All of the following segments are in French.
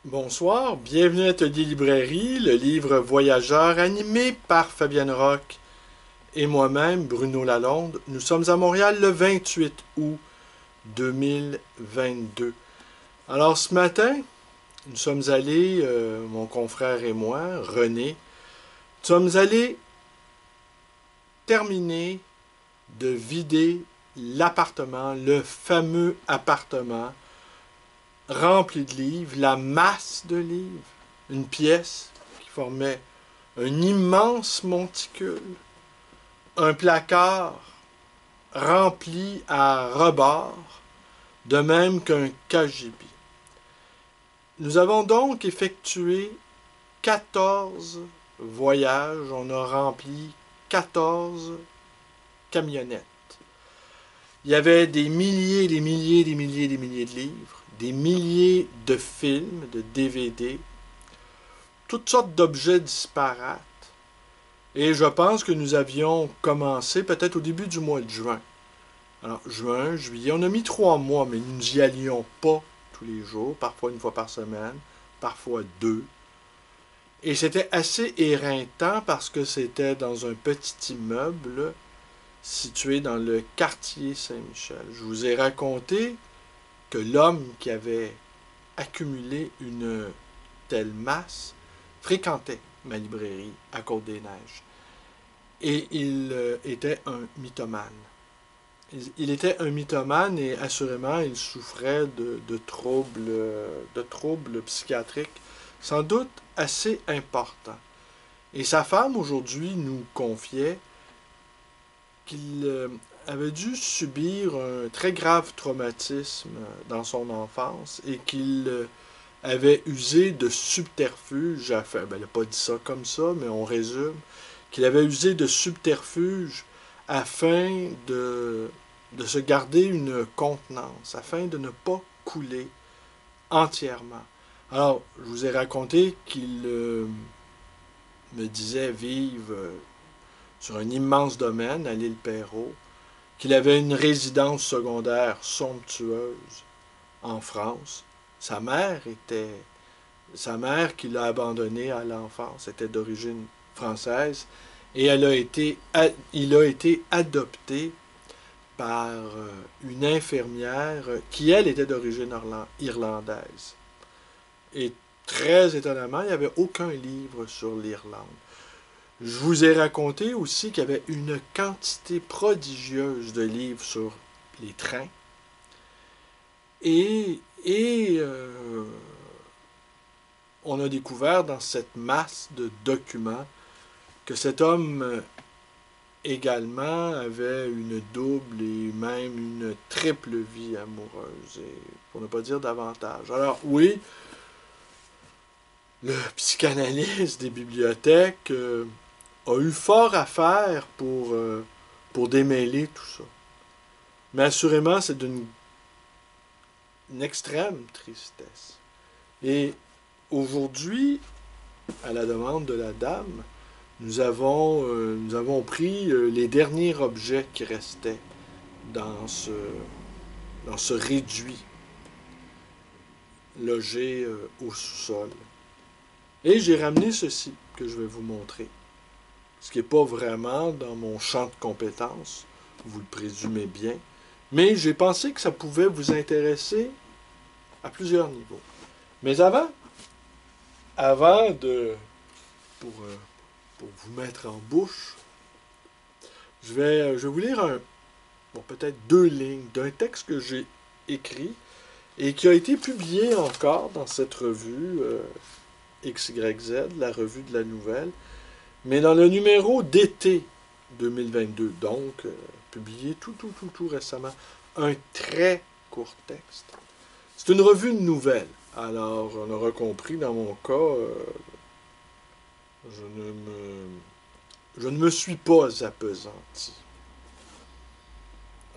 Bonsoir, bienvenue à Atelier Librairie, le livre Voyageur animé par Fabienne Roch et moi-même, Bruno Lalonde. Nous sommes à Montréal le 28 août 2022. Alors ce matin, nous sommes allés, mon confrère et moi, René, nous sommes allés terminer de vider l'appartement, le fameux appartement rempli de livres, la masse de livres, une pièce qui formait un immense monticule, un placard rempli à rebord, de même qu'un cagibi. Nous avons donc effectué 14 voyages, on a rempli 14 camionnettes. Il y avait des milliers, des milliers, des milliers, des milliers de livres, des milliers de films, de DVD, toutes sortes d'objets disparates. Et je pense que nous avions commencé peut-être au début du mois de juin. Alors, juin, juillet, on a mis 3 mois, mais nous n'y allions pas tous les jours, parfois une fois par semaine, parfois deux. Et c'était assez éreintant parce que c'était dans un petit immeuble situé dans le quartier Saint-Michel. Je vous ai raconté que l'homme qui avait accumulé une telle masse fréquentait ma librairie à Côte-des-Neiges. Et il était un mythomane. Il était un mythomane et assurément il souffrait de troubles psychiatriques sans doute assez importants. Et sa femme aujourd'hui nous confiait qu'il avait dû subir un très grave traumatisme dans son enfance et qu'il avait usé de subterfuges, enfin, ben, elle n'a pas dit ça comme ça, mais on résume, qu'il avait usé de subterfuges afin de se garder une contenance, afin de ne pas couler entièrement. Alors, je vous ai raconté qu'il me disait vivre sur un immense domaine à l'île Perrot, qu'il avait une résidence secondaire somptueuse en France. Sa mère qui l'a abandonné à l'enfance était d'origine française et il a été adopté par une infirmière qui, elle, était d'origine irlandaise. Et très étonnamment, il n'y avait aucun livre sur l'Irlande. Je vous ai raconté aussi qu'il y avait une quantité prodigieuse de livres sur les trains. Et on a découvert dans cette masse de documents que cet homme également avait une double et même une triple vie amoureuse, et pour ne pas dire davantage. Alors oui, le psychanalyste des bibliothèques a eu fort à faire pour démêler tout ça. Mais assurément, c'est d'une extrême tristesse. Et aujourd'hui, à la demande de la dame, nous avons pris les derniers objets qui restaient dans ce, dans ce réduit logé au sous-sol. Et j'ai ramené ceci que je vais vous montrer. Ce qui n'est pas vraiment dans mon champ de compétences, vous le présumez bien, mais j'ai pensé que ça pouvait vous intéresser à plusieurs niveaux. Mais avant de, pour, euh, pour vous mettre en bouche, je vais vous lire peut-être 2 lignes d'un texte que j'ai écrit et qui a été publié encore dans cette revue XYZ, la revue de la nouvelle, mais dans le numéro d'été 2022, donc publié tout récemment, un très court texte. C'est une revue de nouvelles. Alors, on aura compris, dans mon cas, je ne me suis pas appesanti.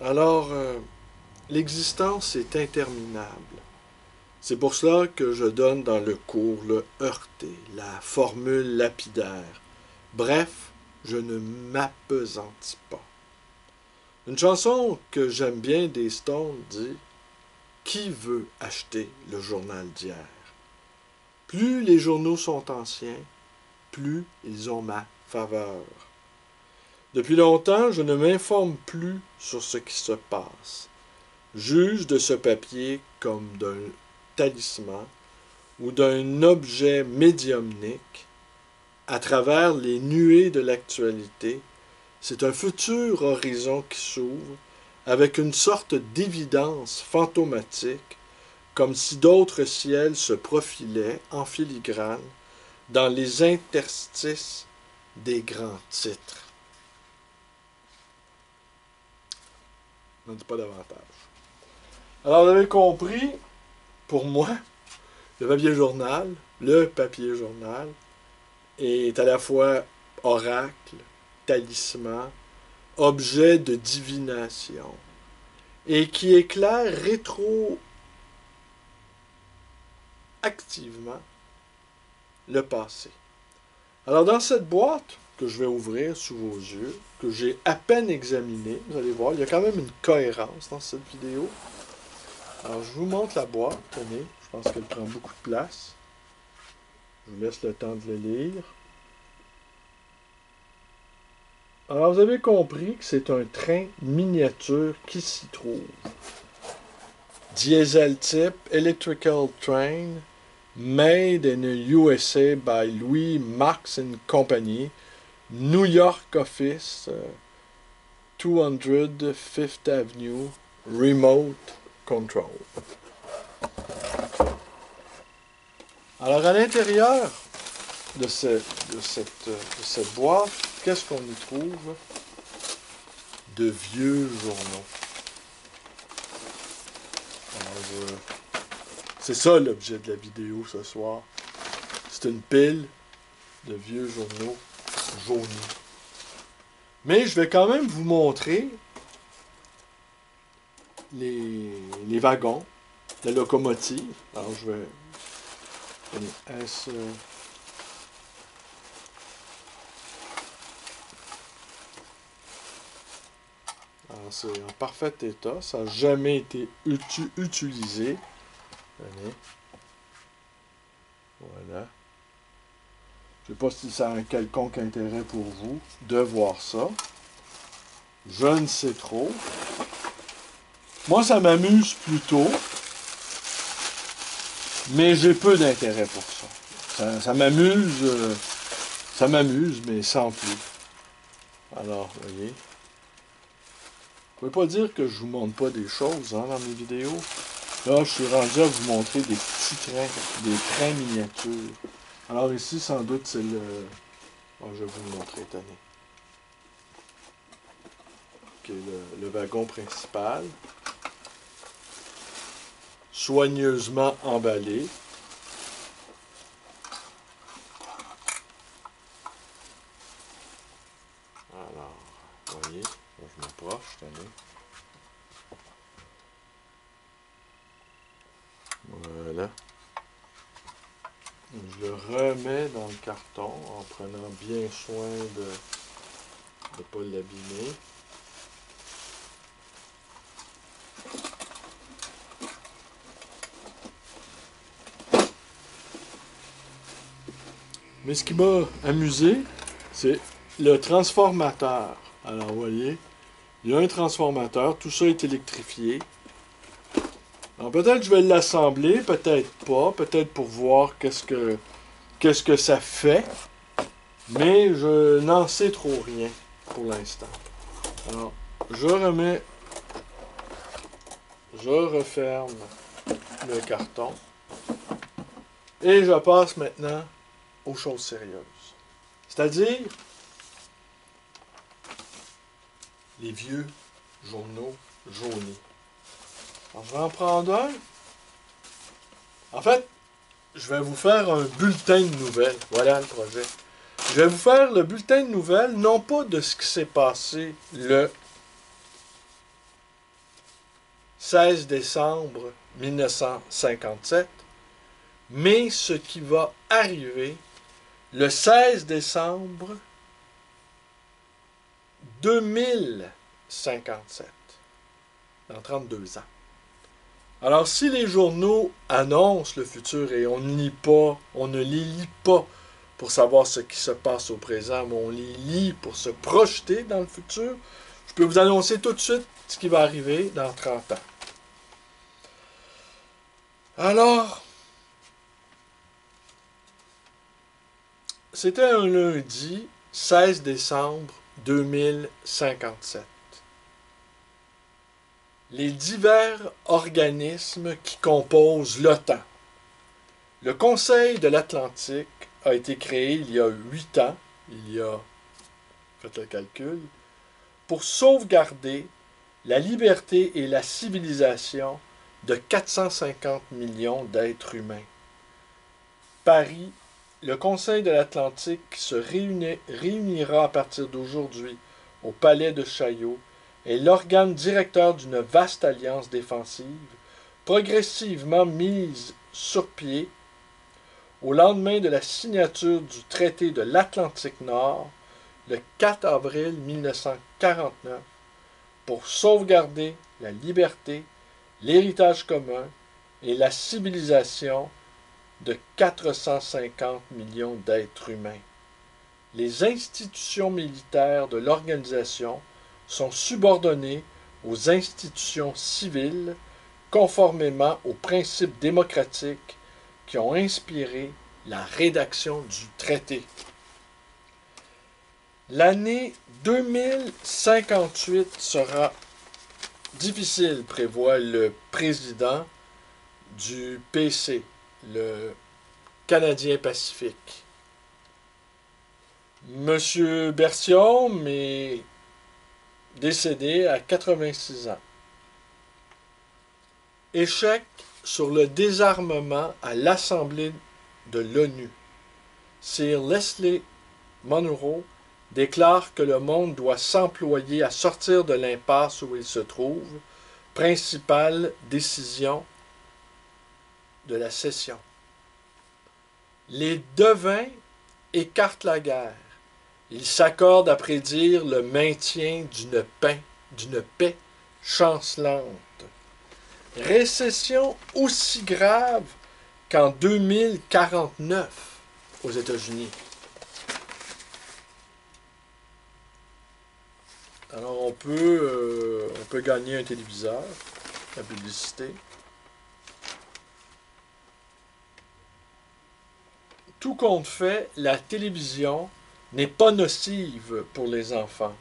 Alors, l'existence est interminable. C'est pour cela que je donne dans le cours le heurté, la formule lapidaire. Bref, je ne m'appesantis pas. Une chanson que j'aime bien des Stones dit « Qui veut acheter le journal d'hier ?» Plus les journaux sont anciens, plus ils ont ma faveur. Depuis longtemps, je ne m'informe plus sur ce qui se passe. Juge de ce papier comme d'un talisman ou d'un objet médiumnique à travers les nuées de l'actualité. C'est un futur horizon qui s'ouvre avec une sorte d'évidence fantomatique, comme si d'autres ciels se profilaient en filigrane dans les interstices des grands titres. Je n'en dis pas davantage. Alors, vous avez compris, pour moi, le papier journal, est à la fois oracle, talisman, objet de divination, et qui éclaire rétroactivement le passé. Alors, dans cette boîte que je vais ouvrir sous vos yeux, que j'ai à peine examinée, vous allez voir, il y a quand même une cohérence dans cette vidéo. Alors, je vous montre la boîte, tenez, je pense qu'elle prend beaucoup de place. Je vous laisse le temps de le lire. Alors, vous avez compris que c'est un train miniature qui s'y trouve. Diesel type Electrical Train, made in the USA by Louis Marx and Company, New York Office, 200 Fifth Avenue, Remote Control. Alors, à l'intérieur de cette boîte, qu'est-ce qu'on y trouve? De vieux journaux. Alors, c'est ça l'objet de la vidéo ce soir. C'est une pile de vieux journaux jaunis. Mais je vais quand même vous montrer les wagons, la locomotive. Alors, je vais... Est-ce... Alors, c'est en parfait état. Ça n'a jamais été utilisé. Allez. Voilà. Je ne sais pas si ça a un quelconque intérêt pour vous de voir ça. Je ne sais trop. Moi, ça m'amuse plutôt. Mais j'ai peu d'intérêt pour ça. Ça m'amuse. Ça m'amuse, mais sans plus. Alors, vous voyez. Vous ne pouvez pas dire que je vous montre pas des choses dans mes vidéos. Là, je suis rendu à vous montrer des petits trains, des trains miniatures. Alors ici, sans doute, c'est le... Oh, je vais vous le montrer, tenez. Okay, le wagon principal. Soigneusement emballé. Alors, vous voyez, je m'approche, tenez. Voilà. Je le remets dans le carton en prenant bien soin de ne pas l'abîmer. Mais ce qui m'a amusé, c'est le transformateur. Alors, vous voyez, il y a un transformateur, tout ça est électrifié. Alors, peut-être je vais l'assembler, peut-être pas, peut-être pour voir qu'est-ce que ça fait. Mais je n'en sais trop rien pour l'instant. Alors, je referme le carton. Et je passe maintenant aux choses sérieuses. C'est-à-dire les vieux journaux jaunis. Alors, je vais en prendre un. En fait, je vais vous faire un bulletin de nouvelles. Voilà le projet. Je vais vous faire le bulletin de nouvelles, non pas de ce qui s'est passé le 16 décembre 1957, mais ce qui va arriver le 16 décembre 2057, dans 32 ans. Alors, si les journaux annoncent le futur et on ne lit pas, on ne les lit pas pour savoir ce qui se passe au présent, mais on les lit pour se projeter dans le futur, je peux vous annoncer tout de suite ce qui va arriver dans 30 ans. Alors, c'était un lundi 16 décembre 2057. Les divers organismes qui composent l'OTAN. Le Conseil de l'Atlantique a été créé il y a 8 ans, faites le calcul, pour sauvegarder la liberté et la civilisation de 450 millions d'êtres humains. Paris, le Conseil de l'Atlantique se réunira à partir d'aujourd'hui au Palais de Chaillot est l'organe directeur d'une vaste alliance défensive, progressivement mise sur pied au lendemain de la signature du traité de l'Atlantique Nord, le 4 avril 1949, pour sauvegarder la liberté, l'héritage commun et la civilisation de 450 millions d'êtres humains. Les institutions militaires de l'organisation sont subordonnées aux institutions civiles conformément aux principes démocratiques qui ont inspiré la rédaction du traité. L'année 2058 sera difficile, prévoit le président du PC, le Canadien Pacifique. M. Bertium est décédé à 86 ans. Échec sur le désarmement à l'Assemblée de l'ONU. Sir Leslie Monroe déclare que le monde doit s'employer à sortir de l'impasse où il se trouve, principale décision de la session. Les devins écartent la guerre. Ils s'accordent à prédire le maintien d'une paix chancelante. Récession aussi grave qu'en 2049 aux États-Unis. Alors on peut gagner un téléviseur, la publicité. Tout compte fait, la télévision n'est pas nocive pour les enfants.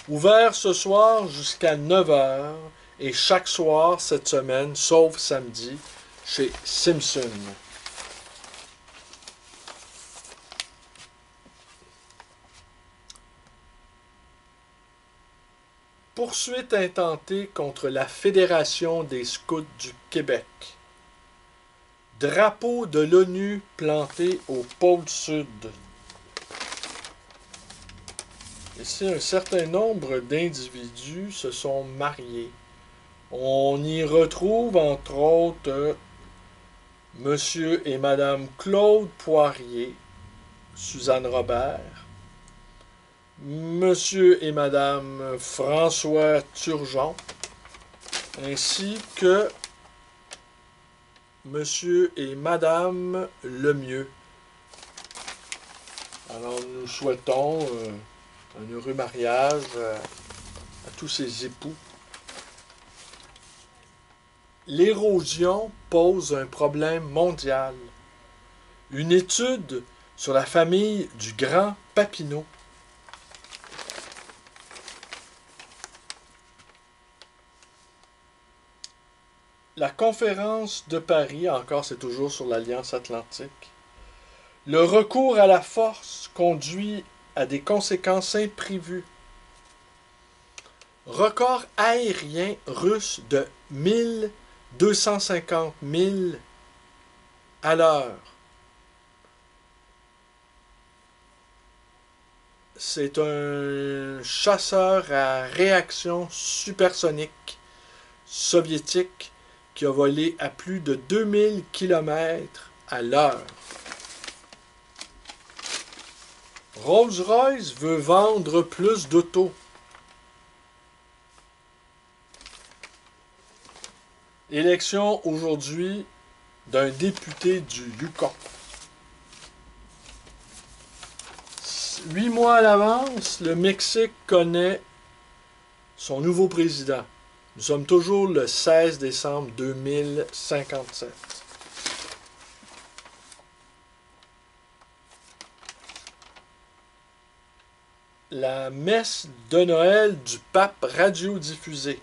Ouvert ce soir jusqu'à 9h et chaque soir cette semaine, sauf samedi, chez Simpson. Poursuite intentée contre la Fédération des Scouts du Québec. Drapeau de l'ONU planté au pôle Sud. Ici, un certain nombre d'individus se sont mariés. On y retrouve, entre autres, Monsieur et Madame Claude Poirier, Suzanne Robert, Monsieur et Madame François Turgeon, ainsi que Monsieur et Madame Lemieux. Alors, nous souhaitons un heureux mariage à tous ces époux. L'érosion pose un problème mondial. Une étude sur la famille du Grand Papineau. La conférence de Paris, encore c'est toujours sur l'Alliance Atlantique. Le recours à la force conduit à des conséquences imprévues. Record aérien russe de 1250 milles à l'heure. C'est un chasseur à réaction supersonique soviétique qui a volé à plus de 2000 km à l'heure. Rolls-Royce veut vendre plus d'autos. Élection aujourd'hui d'un député du Yukon. 8 mois à l'avance, le Mexique connaît son nouveau président. Nous sommes toujours le 16 décembre 2057. La messe de Noël du pape radiodiffusée.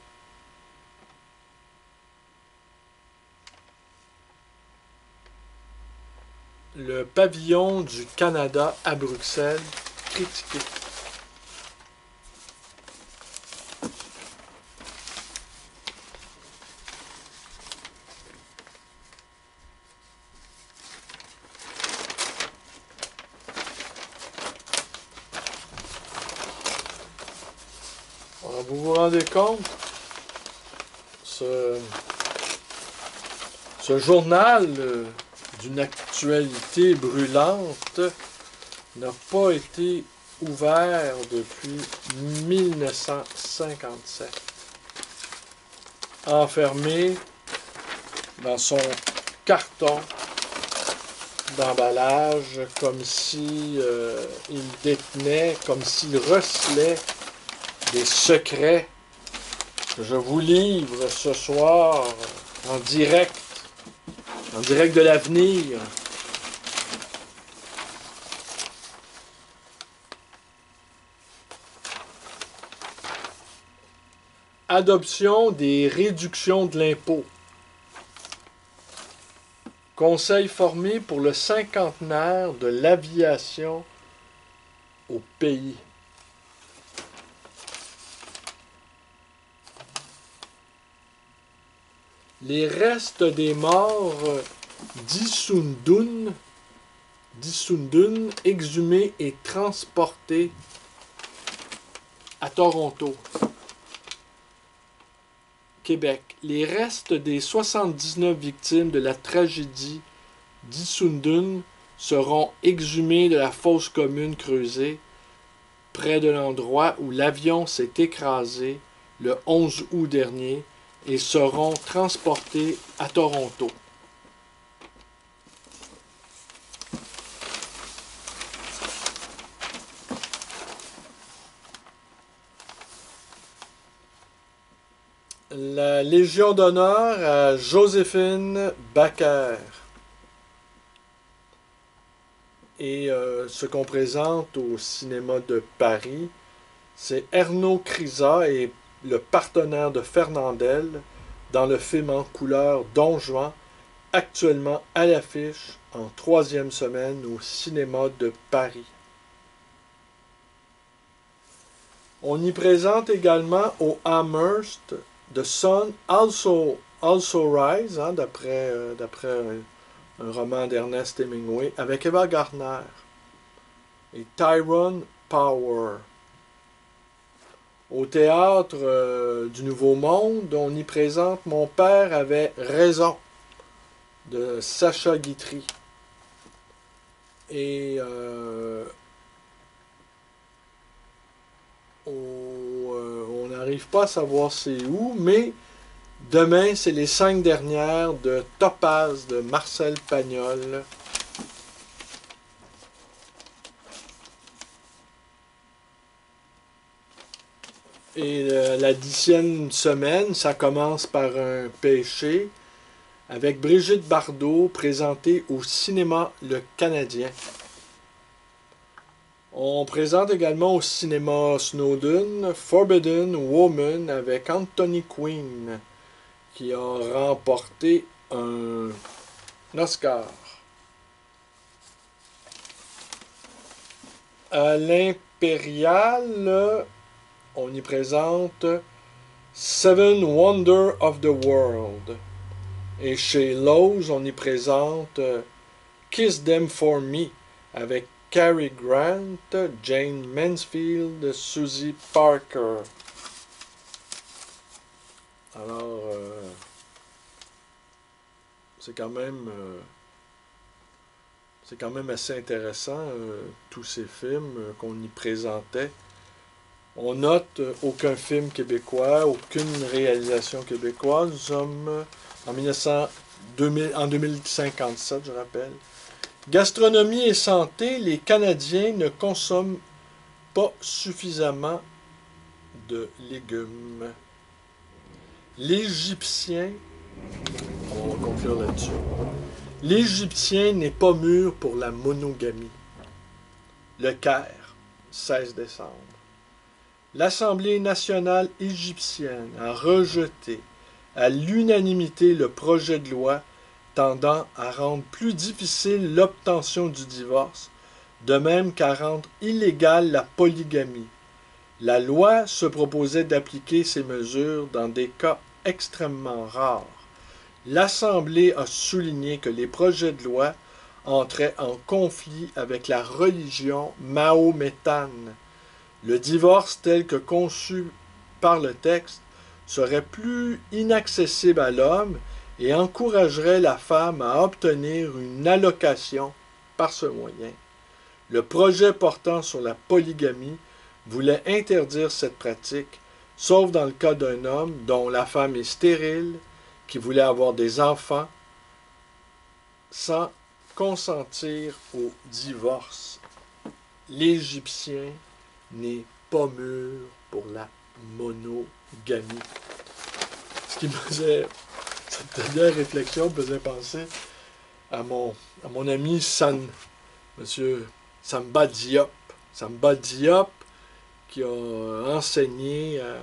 Le pavillon du Canada à Bruxelles, critiqué. Alors, vous vous rendez compte, ce journal d'une actualité brûlante n'a pas été ouvert depuis 1957. Enfermé dans son carton d'emballage, comme si il détenait, comme s'il recelait des secrets que je vous livre ce soir en direct de l'avenir. Adoption des réductions de l'impôt. Conseil formé pour le cinquantenaire de l'aviation au pays. Les restes des morts d'Issoudun exhumés et transportés à Toronto, Québec. Les restes des 79 victimes de la tragédie d'Issoudun seront exhumés de la fosse commune creusée près de l'endroit où l'avion s'est écrasé le 11 août dernier et seront transportés à Toronto. La Légion d'honneur à Joséphine Baker. Et ce qu'on présente au cinéma de Paris, c'est Ernaud Crisa et le partenaire de Fernandel dans le film en couleur Don Juan, actuellement à l'affiche en 3e semaine au cinéma de Paris. On y présente également au Amherst The Sun Also Rise, d'après un roman d'Ernest Hemingway, avec Eva Gardner et Tyrone Power. Au théâtre du Nouveau Monde, on y présente Mon père avait raison de Sacha Guitry. Et on n'arrive pas à savoir c'est où, mais demain, c'est les 5 dernières de Topaz de Marcel Pagnol. Et la 10e semaine, ça commence par un péché avec Brigitte Bardot présentée au cinéma Le Canadien. On présente également au cinéma Snowden Forbidden Woman avec Anthony Quinn qui a remporté un Oscar. À l'Impérial, on y présente Seven Wonders of the World. Et chez Lowe's, on y présente Kiss Them For Me avec Cary Grant, Jane Mansfield, Susie Parker. Alors, c'est quand même C'est quand même assez intéressant, tous ces films qu'on y présentait. On note aucun film québécois, aucune réalisation québécoise. Nous sommes en 2057, je rappelle. Gastronomie et santé, les Canadiens ne consomment pas suffisamment de légumes. L'Égyptien, on va conclure là-dessus. L'Égyptien n'est pas mûr pour la monogamie. Le Caire, 16 décembre. L'Assemblée nationale égyptienne a rejeté à l'unanimité le projet de loi tendant à rendre plus difficile l'obtention du divorce, de même qu'à rendre illégale la polygamie. La loi se proposait d'appliquer ces mesures dans des cas extrêmement rares. L'Assemblée a souligné que les projets de loi entraient en conflit avec la religion mahométane. Le divorce tel que conçu par le texte serait plus inaccessible à l'homme et encouragerait la femme à obtenir une allocation par ce moyen. Le projet portant sur la polygamie voulait interdire cette pratique, sauf dans le cas d'un homme dont la femme est stérile, qui voulait avoir des enfants, sans consentir au divorce. L'Égyptien n'est pas mûr pour la monogamie. Ce qui me faisait, cette dernière réflexion me faisait penser à mon ami M. Samba Diop. Samba Diop, qui a enseigné à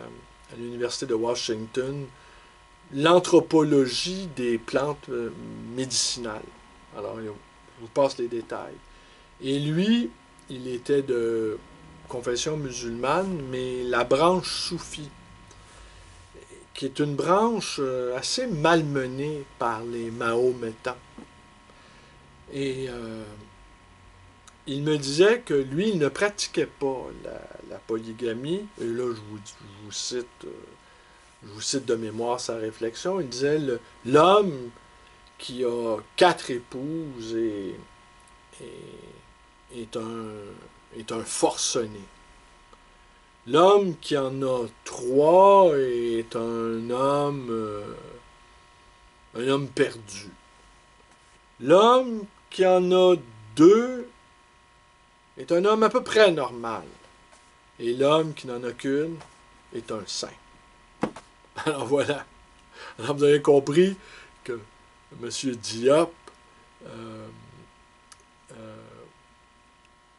l'Université de Washington l'anthropologie des plantes médicinales. Alors, je vous passe les détails. Et lui, il était de confession musulmane, mais la branche soufie, qui est une branche assez malmenée par les mahométans. Et il me disait que lui, il ne pratiquait pas la polygamie. Et là, je vous cite de mémoire sa réflexion. Il disait l'homme qui a 4 épouses est un forcené. L'homme qui en a 3 est un homme perdu. L'homme qui en a 2 est un homme à peu près normal. Et l'homme qui n'en a qu'une est un saint. Alors voilà. Alors vous avez compris que M. Diop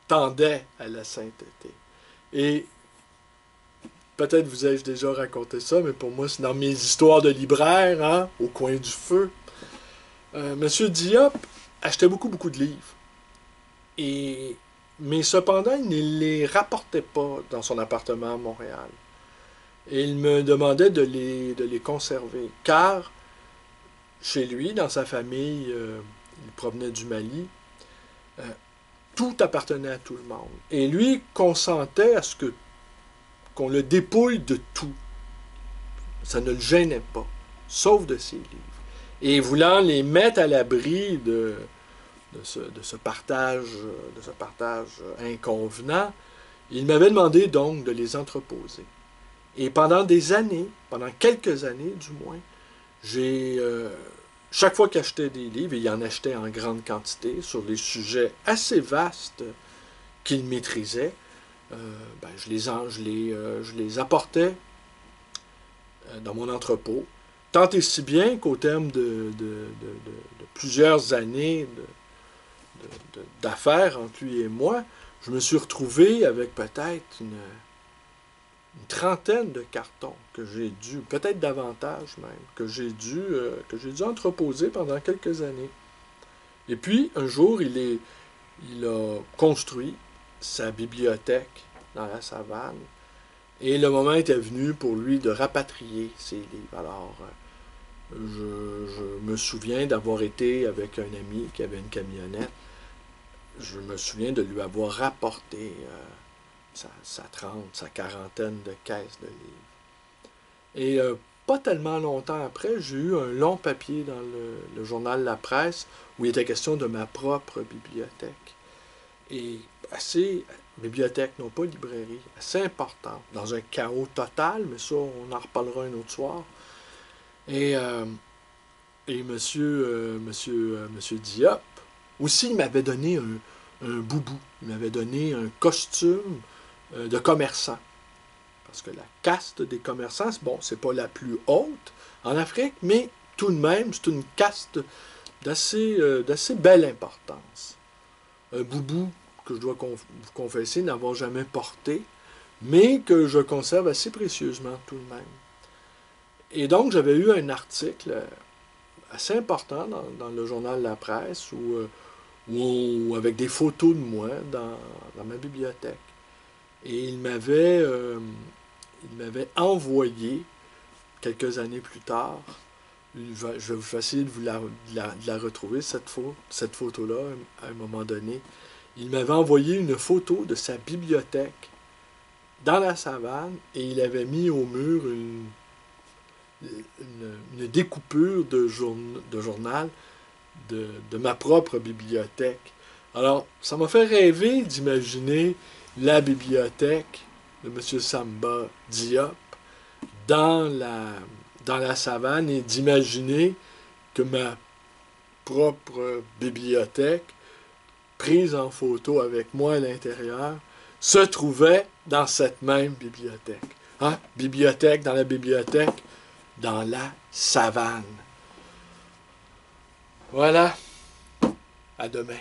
tendait à la sainteté. Et peut-être vous ai-je déjà raconté ça, mais pour moi, c'est dans mes histoires de libraire, hein, au coin du feu. M. Diop achetait beaucoup de livres. Mais cependant, il ne les rapportait pas dans son appartement à Montréal. Et il me demandait de les conserver. Car, chez lui, dans sa famille, il provenait du Mali, tout appartenait à tout le monde. Et lui consentait à ce qu'on le dépouille de tout. Ça ne le gênait pas, sauf de ses livres. Et voulant les mettre à l'abri de ce partage inconvenant, il m'avait demandé donc de les entreposer. Et pendant des années, pendant quelques années du moins, chaque fois qu'il achetait des livres, et il en achetait en grande quantité sur des sujets assez vastes qu'il maîtrisait, je les apportais dans mon entrepôt, tant et si bien qu'au terme de plusieurs années d'affaires entre lui et moi, je me suis retrouvé avec peut-être une trentaine de cartons que j'ai dû, peut-être davantage même, que j'ai dû entreposer pendant quelques années. Et puis, un jour, il a construit sa bibliothèque dans la savane, et le moment était venu pour lui de rapatrier ses livres. Alors, je me souviens d'avoir été avec un ami qui avait une camionnette. Je me souviens de lui avoir rapporté sa quarantaine de caisses de livres. Et pas tellement longtemps après, j'ai eu un long papier dans le journal La Presse où il était question de ma propre bibliothèque. Et bibliothèque, non pas librairie, assez importante, dans un chaos total, mais ça, on en reparlera un autre soir. Et, monsieur Diop, aussi, il m'avait donné un boubou, il m'avait donné un costume de commerçant. Parce que la caste des commerçants, bon, c'est pas la plus haute en Afrique, mais tout de même, c'est une caste d'assez belle importance. Un boubou que je dois vous confesser n'avoir jamais porté, mais que je conserve assez précieusement tout de même. Et donc, j'avais eu un article assez important dans le journal La Presse, avec des photos de moi dans ma bibliothèque. Et il m'avait envoyé, quelques années plus tard, je vais vous essayer de la retrouver, cette photo-là, à un moment donné. Il m'avait envoyé une photo de sa bibliothèque dans la savane et il avait mis au mur une découpure de journal de ma propre bibliothèque. Alors, ça m'a fait rêver d'imaginer la bibliothèque de M. Samba Diop dans la savane et d'imaginer que ma propre bibliothèque, prise en photo avec moi à l'intérieur, se trouvait dans cette même bibliothèque. Hein? Bibliothèque dans la bibliothèque, dans la savane. Voilà. À demain.